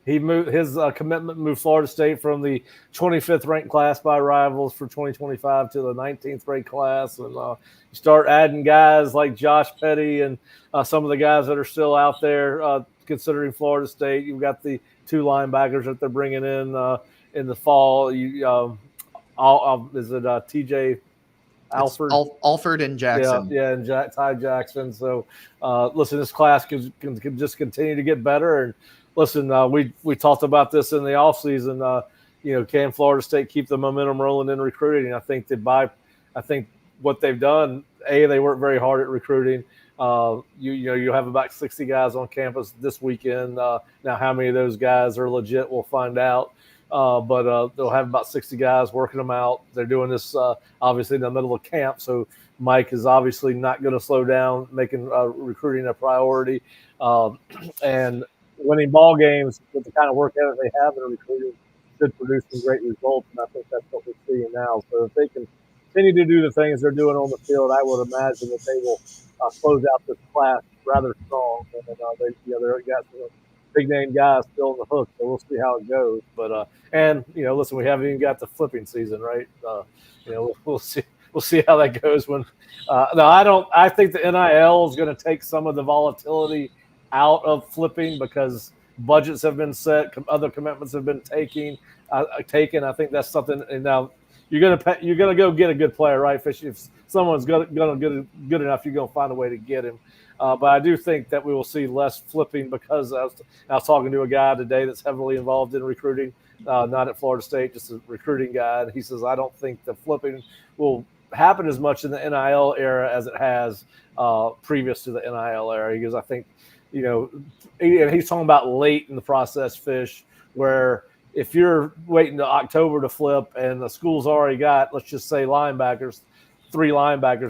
He moved his commitment moved Florida State from the 25th ranked class by rivals for 2025 to the 19th ranked class, and you start adding guys like Josh Petty and some of the guys that are still out there considering Florida State. You've got the 2 linebackers that they're bringing in the fall. Is it T.J. Alford? Alford and Jackson. Yeah, and Ty Jackson. So, listen, this class can just continue to get better. And listen, we talked about this in the offseason. Can Florida State keep the momentum rolling in recruiting? I think what they've done, they worked very hard at recruiting. You have about 60 guys on campus this weekend. Now, how many of those guys are legit, we'll find out. But they'll have about 60 guys working them out. They're doing this obviously in the middle of camp, so Mike is obviously not going to slow down, making recruiting a priority, and winning ball games with the kind of work ethic they have in recruiting should produce some great results. And I think that's what we're seeing now. So if they can continue to do the things they're doing on the field, I would imagine that they will close out this class rather strong. And they've got some big name guys still on the hook, so we'll see how it goes. But listen, we haven't even got the flipping season, right? We'll see how that goes. When I think the NIL is going to take some of the volatility out of flipping because budgets have been set, other commitments have been taken. I think that's something. And now you're gonna go get a good player, right? If someone's gonna get good enough, you're gonna find a way to get him. But I do think that we will see less flipping because I was talking to a guy today that's heavily involved in recruiting, not at Florida State, just a recruiting guy. And he says, I don't think the flipping will happen as much in the NIL era as it has previous to the NIL era. Because I think, and he's talking about late in the process, Fish, where if you're waiting to October to flip and the school's already got, let's just say 3 linebackers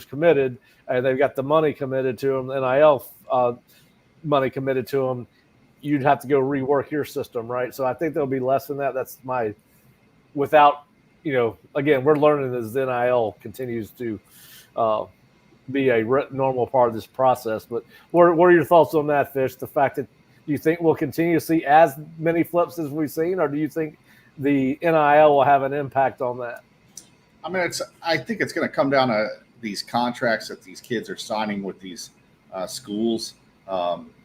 committed, and they've got the money committed to them, NIL money committed to them, you'd have to go rework your system, right? So I think there'll be less than that. That's again, we're learning as NIL continues to be a normal part of this process. But what are your thoughts on that, Fish? The fact that you think we'll continue to see as many flips as we've seen, or do you think the NIL will have an impact on that? I mean, I think it's going to come down to these contracts that these kids are signing with these schools,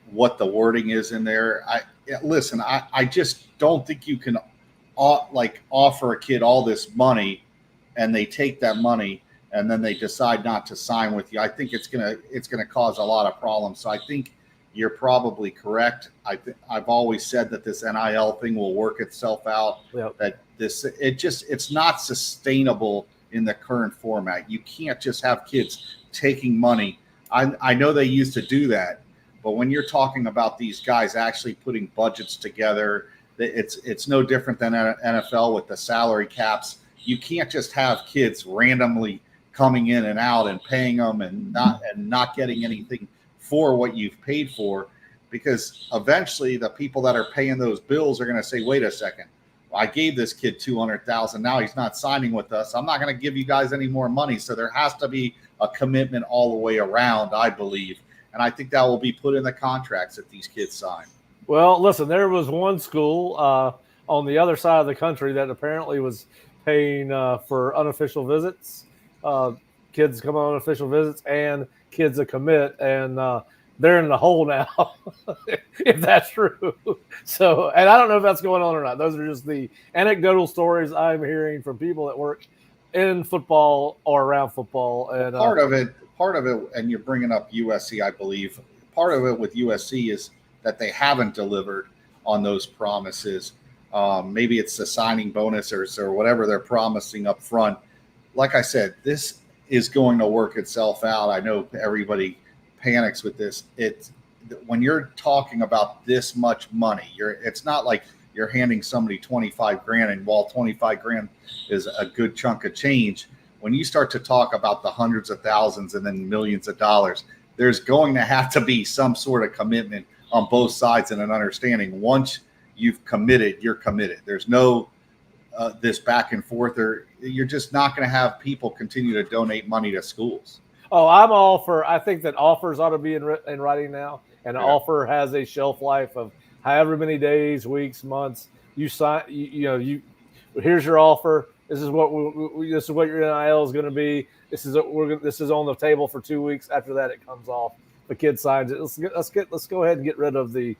what the wording is in there. I just don't think you can offer a kid all this money and they take that money and then they decide not to sign with you. I think it's gonna cause a lot of problems. So I think you're probably correct. I've always said that this NIL thing will work itself out. Yep. That it's not sustainable in the current format. You can't just have kids taking money. I know they used to do that, but when you're talking about these guys actually putting budgets together, it's no different than NFL with the salary caps. You can't just have kids randomly coming in and out and paying them and not getting anything for what you've paid for, because eventually the people that are paying those bills are going to say, wait a second, I gave this kid $200,000. Now he's not signing with us. I'm not going to give you guys any more money. So there has to be a commitment all the way around, I believe. And I think that will be put in the contracts that these kids sign. Well, listen, there was one school on the other side of the country that apparently was paying for unofficial visits, kids come on unofficial visits, and kids that commit, and they're in the hole now, if that's true. So, and I don't know if that's going on or not. Those are just the anecdotal stories I'm hearing from people that work in football or around football. And part of it, and you're bringing up USC, I believe, part of it with USC is that they haven't delivered on those promises. Maybe it's the signing bonuses or whatever they're promising up front. Like I said, this is going to work itself out. I know everybody panics with this. It's when you're talking about this much money, it's not like you're handing somebody $25,000, and while $25,000 is a good chunk of change, when you start to talk about the hundreds of thousands and then millions of dollars, there's going to have to be some sort of commitment on both sides and an understanding. Once you've committed, you're committed. There's no this back and forth, or you're just not going to have people continue to donate money to schools. Oh, I'm all for. I think that offers ought to be in writing now. An offer has a shelf life of however many days, weeks, months. You sign. Here's your offer. This is what this is what your NIL is going to be. This is on the table for 2 weeks. After that, it comes off. The kid signs it. Let's go ahead and get rid of the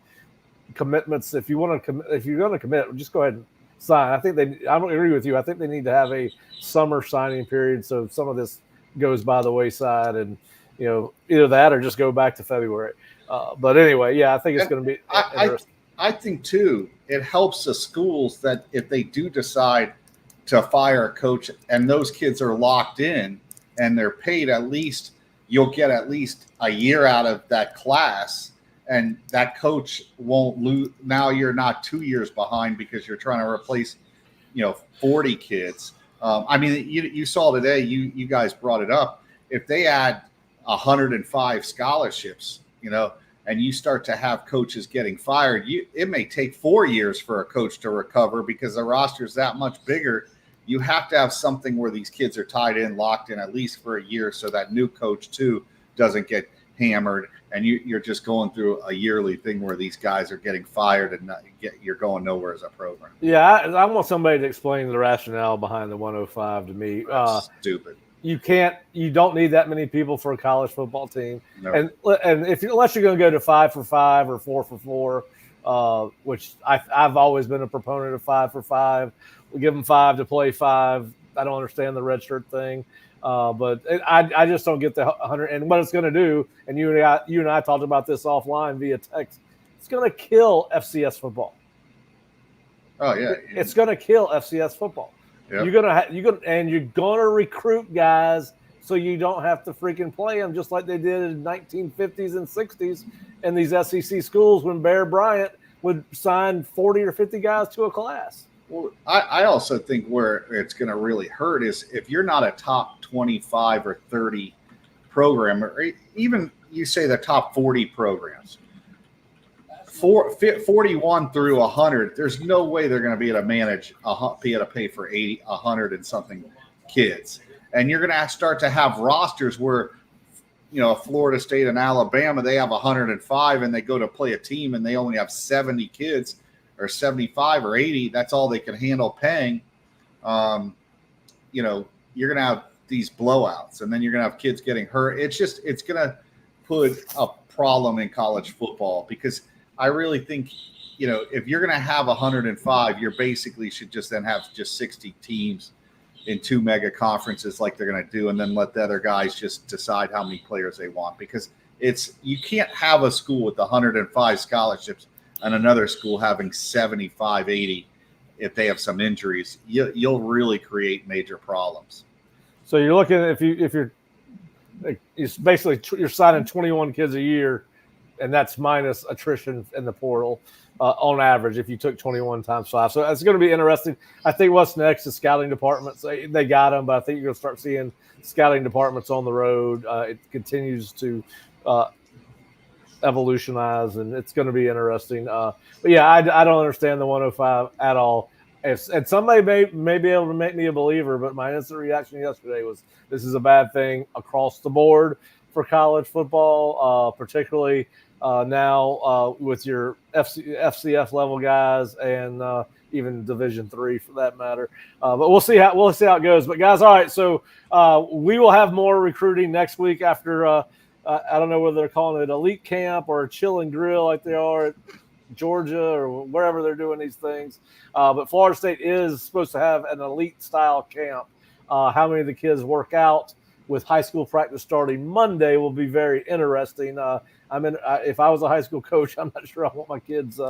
commitments. If you're going to commit, just go ahead and sign. I agree with you. I think they need to have a summer signing period so some of this goes by the wayside, and either that or just go back to February. But anyway, yeah, I think it's going to be interesting. I think too, it helps the schools that if they do decide to fire a coach and those kids are locked in and they're paid, at least you'll get at least a year out of that class, and that coach won't lose. Now you're not 2 years behind because you're trying to replace 40 kids. I mean, you saw today, you guys brought it up. If they add 105 scholarships, and you start to have coaches getting fired, it may take 4 years for a coach to recover because the roster is that much bigger. You have to have something where these kids are tied in, locked in at least for a year, so that new coach too doesn't get hammered, and you're just going through a yearly thing where these guys are getting fired and you're going nowhere as a program. Yeah, I want somebody to explain the rationale behind the 105 to me. Stupid. You don't need that many people for a college football team. No. And unless you're going to go to 5 for 5 or 4 for 4, which I've always been a proponent of 5 for 5. We give them 5 to play 5. I don't understand the red shirt thing. But I just don't get the 100 and what it's going to do. And you and I talked about this offline via text. It's going to kill FCS football. Oh yeah, it's going to kill FCS football. Yep. You're gonna recruit guys so you don't have to freaking play them just like they did in 1950s and 60s in these SEC schools when Bear Bryant would sign 40 or 50 guys to a class. Well, I also think where it's going to really hurt is if you're not a top 25 or 30 program, or even you say the top 40 programs, 41 through 100, there's no way they're going to be able to pay for 80, 100 and something kids. And you're going to start to have rosters where, Florida State and Alabama, they have 105 and they go to play a team and they only have 70 kids or 75 or 80. That's all they can handle paying. You're going to have these blowouts, and then you're going to have kids getting hurt. It's going to put a problem in college football because I really think, if you're going to have 105, you basically should just then have just 60 teams in 2 mega conferences like they're going to do, and then let the other guys just decide how many players they want, because you can't have a school with 105 scholarships and another school having 75, 80 if they have some injuries. You'll really create major problems. So you're looking at it's basically you're signing 21 kids a year, and that's minus attrition in the portal on average if you took 21 times 5. So it's going to be interesting. I think what's next is scouting departments. They got them, but I think you're going to start seeing scouting departments on the road. It continues to evolutionize, and it's going to be interesting. But yeah, I don't understand the 105 at all. And somebody may be able to make me a believer, but my instant reaction yesterday was this is a bad thing across the board for college football, particularly now with your FCS level guys and even Division III for that matter. But we'll see how it goes. But guys, all right, so we will have more recruiting next week after I don't know whether they're calling it elite camp or a chill and grill like they are at Georgia or wherever they're doing these things. But Florida State is supposed to have an elite style camp. How many of the kids work out with high school practice starting Monday will be very interesting. If I was a high school coach, I'm not sure I want my kids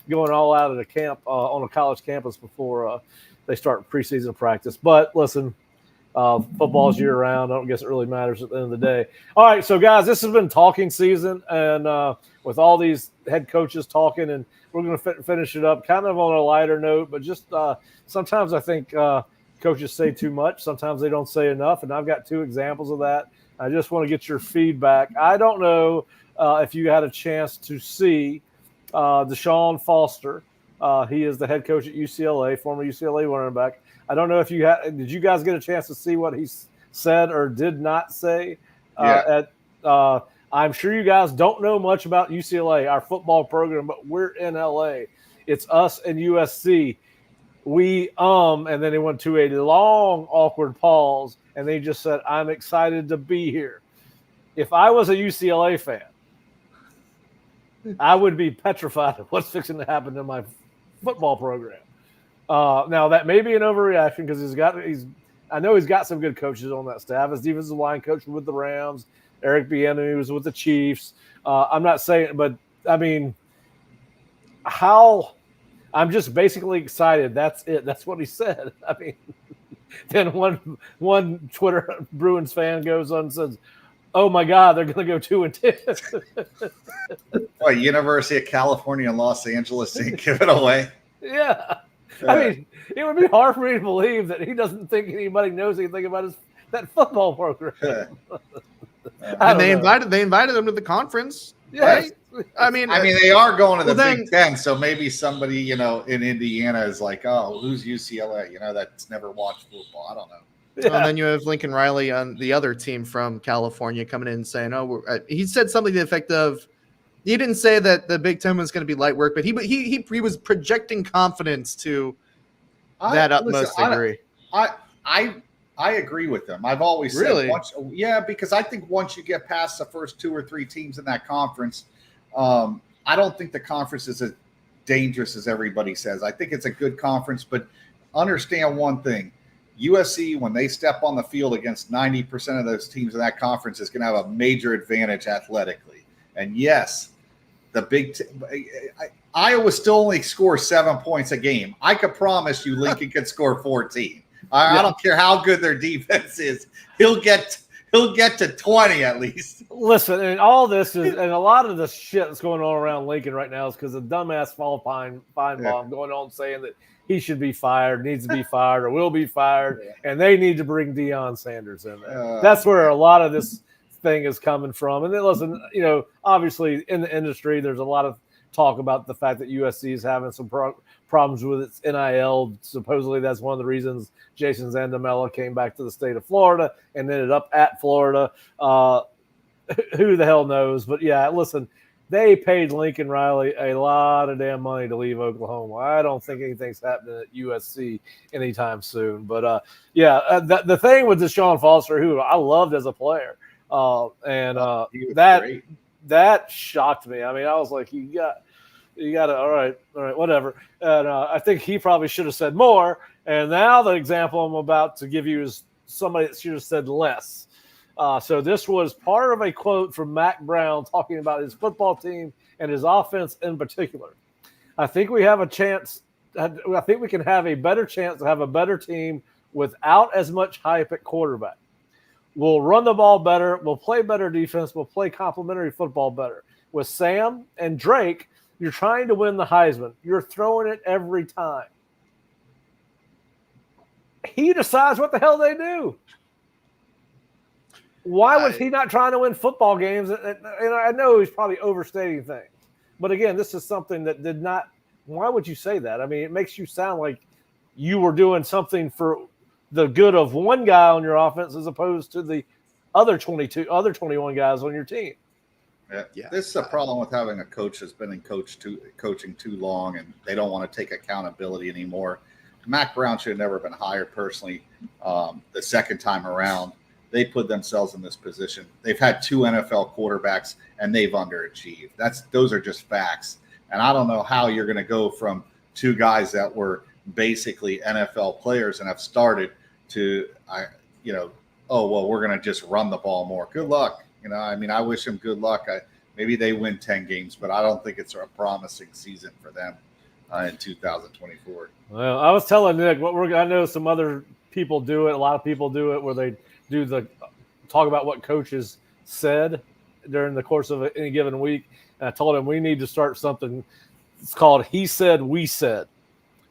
going all out at a camp on a college campus before they start preseason practice. But listen, football's year round. I don't guess it really matters at the end of the day. All right, so guys, this has been talking season, and with all these head coaches talking, and we're going to finish it up kind of on a lighter note, but just sometimes I think coaches say too much. Sometimes they don't say enough, and I've got 2 examples of that. I just want to get your feedback. I don't know if you had a chance to see Deshaun Foster. He is the head coach at UCLA, former UCLA running back. I don't know if did you guys get a chance to see what he said or did not say? I'm sure you guys don't know much about UCLA, our football program, but we're in LA. It's us and USC. And then they went to a long, awkward pause, and they just said, I'm excited to be here. If I was a UCLA fan, I would be petrified of what's fixing to happen to my football program. Now, that may be an overreaction because I know he's got some good coaches on that staff. His defensive line coach with the Rams, Eric Bieniemy was with the Chiefs. I'm not saying, but I mean, I'm just basically excited. That's it. That's what he said. I mean, then one Twitter Bruins fan goes on and says, "Oh my God, they're going to go 2-10." Boy, University of California in Los Angeles didn't give it away. Yeah. I mean, it would be hard for me to believe that he doesn't think anybody knows anything about that football program. And they invited them to the conference. Yes. Right? I mean, they are going to the Big Ten, so maybe somebody, in Indiana is like, oh, who's UCLA? That's never watched football. I don't know. Yeah. And then you have Lincoln Riley on the other team from California coming in and saying, he said something to the effect of, he didn't say that the Big Ten was going to be light work, but he was projecting confidence to that utmost degree. I agree with them. I've always said, because I think once you get past the first 2 or 3 teams in that conference, I don't think the conference is as dangerous as everybody says. I think it's a good conference, but understand one thing. USC, when they step on the field against 90% of those teams in that conference, is going to have a major advantage athletically. And yes, Iowa still only scores 7 points a game. I could promise you Lincoln could score 14. I don't care how good their defense is. He'll get to 20 at least. Listen, and all this is, and a lot of the shit that's going on around Lincoln right now is because of dumbass Feinbaum going on saying that he should be fired, needs to be fired, or will be fired, and they need to bring Deion Sanders in there. That's where a lot of this thing is coming from. And then listen, obviously in the industry, there's a lot of talk about the fact that USC is having some problems with its NIL. Supposedly that's one of the reasons Jason Zandamela came back to the state of Florida and ended up at Florida. Who the hell knows? But yeah, listen, they paid Lincoln Riley a lot of damn money to leave Oklahoma. I don't think anything's happening at USC anytime soon. But the thing with Deshaun Foster, who I loved as a player, that shocked me. I mean, I was like, you got to, all right, whatever. And I think he probably should have said more. And now the example I'm about to give you is somebody that should have said less. So this was part of a quote from Mac Brown talking about his football team and his offense in particular. I think we have a chance. I think we can have a better chance to have a better team without as much hype at quarterback. We'll run the ball better. We'll play better defense. We'll play complementary football better. With Sam and Drake, you're trying to win the Heisman. You're throwing it every time. He decides what the hell they do. Why was he not trying to win football games? And I know he's probably overstating things. But again, this is something that did not – why would you say that? I mean, it makes you sound like you were doing something for the good of one guy on your offense as opposed to the other 21 guys on your team. Yeah. This is a problem with having a coach that's been in coaching too long, and they don't want to take accountability anymore. Mac Brown should have never been hired personally the second time around. They put themselves in this position. They've had 2 NFL quarterbacks, and they've underachieved. Those are just facts. And I don't know how you're going to go from 2 guys that were basically NFL players and have started to, we're going to just run the ball more. Good luck. I wish them good luck. Maybe they win 10 games, but I don't think it's a promising season for them in 2024. Well, I was telling Nick I know some other people do it. A lot of people do it where they do talk about what coaches said during the course of any given week. And I told him we need to start something. It's called He Said, We Said.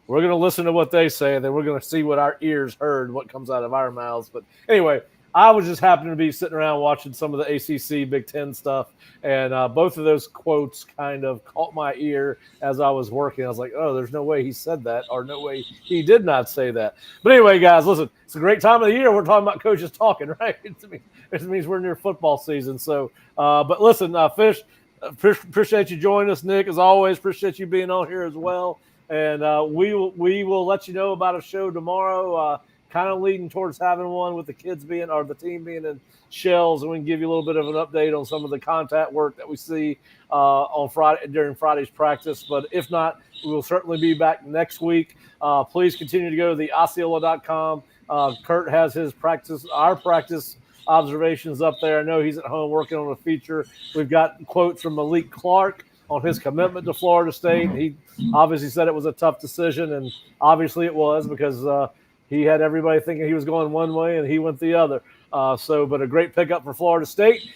we're going to listen to what they say, and then we're going to see what our ears heard, what comes out of our mouths. But anyway, I was just happening to be sitting around watching some of the ACC Big Ten stuff, and both of those quotes kind of caught my ear as I was working. I was like, oh, there's no way he said that, or no way he did not say that. But anyway, guys, listen, it's a great time of the year. We're talking about coaches talking, right? It means we're near football season. So, but listen, Fish, appreciate you joining us, Nick, as always. Appreciate you being on here as well. And we will let you know about a show tomorrow, kind of leading towards having one with the kids being, or the team being in Shells, and we can give you a little bit of an update on some of the contact work that we see on Friday during Friday's practice. But if not, we will certainly be back next week. Please continue to go to the Osceola.com. Kurt has our practice observations up there. I know he's at home working on a feature. We've got quotes from Malik Clark on his commitment to Florida State. He obviously said it was a tough decision, and obviously it was, because he had everybody thinking he was going one way and he went the other. But a great pickup for Florida State.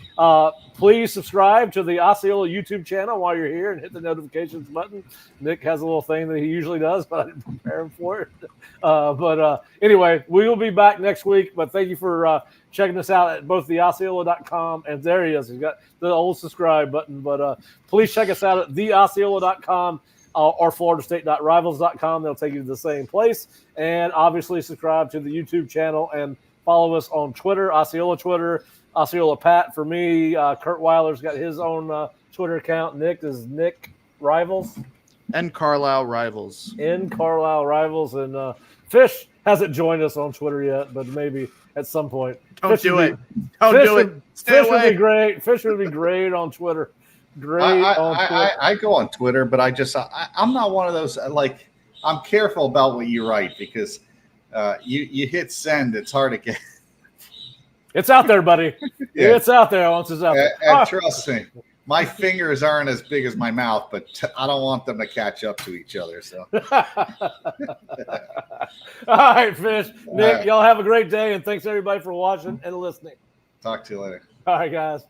Please subscribe to the Osceola YouTube channel while you're here and hit the notifications button. Nick has a little thing that he usually does, but I didn't prepare him for it. Anyway, we will be back next week. But thank you for checking us out at both the Osceola.com, and there he is. He's got the old subscribe button. But please check us out at the Osceola.com. Or FloridaState.rivals.com. They'll take you to the same place. And obviously subscribe to the YouTube channel and follow us on Twitter, Osceola Twitter, Osceola Pat for me. Kurt Weiler's got his own Twitter account. Nick is Nick Rivals. And Carlisle Rivals. And Fish hasn't joined us on Twitter yet, but maybe at some point. Don't do it. Stay away. Would be great. Fish would be great on Twitter. I go on Twitter, but I'm not one of those, like, I'm careful about what you write, because you hit send, it's hard to get. It's out there, buddy. Yeah. It's out there once it's out there. And trust me, my fingers aren't as big as my mouth, but I don't want them to catch up to each other. So, all right, Fish, Nick, y'all have a great day, and thanks everybody for watching and listening. Talk to you later. All right, guys.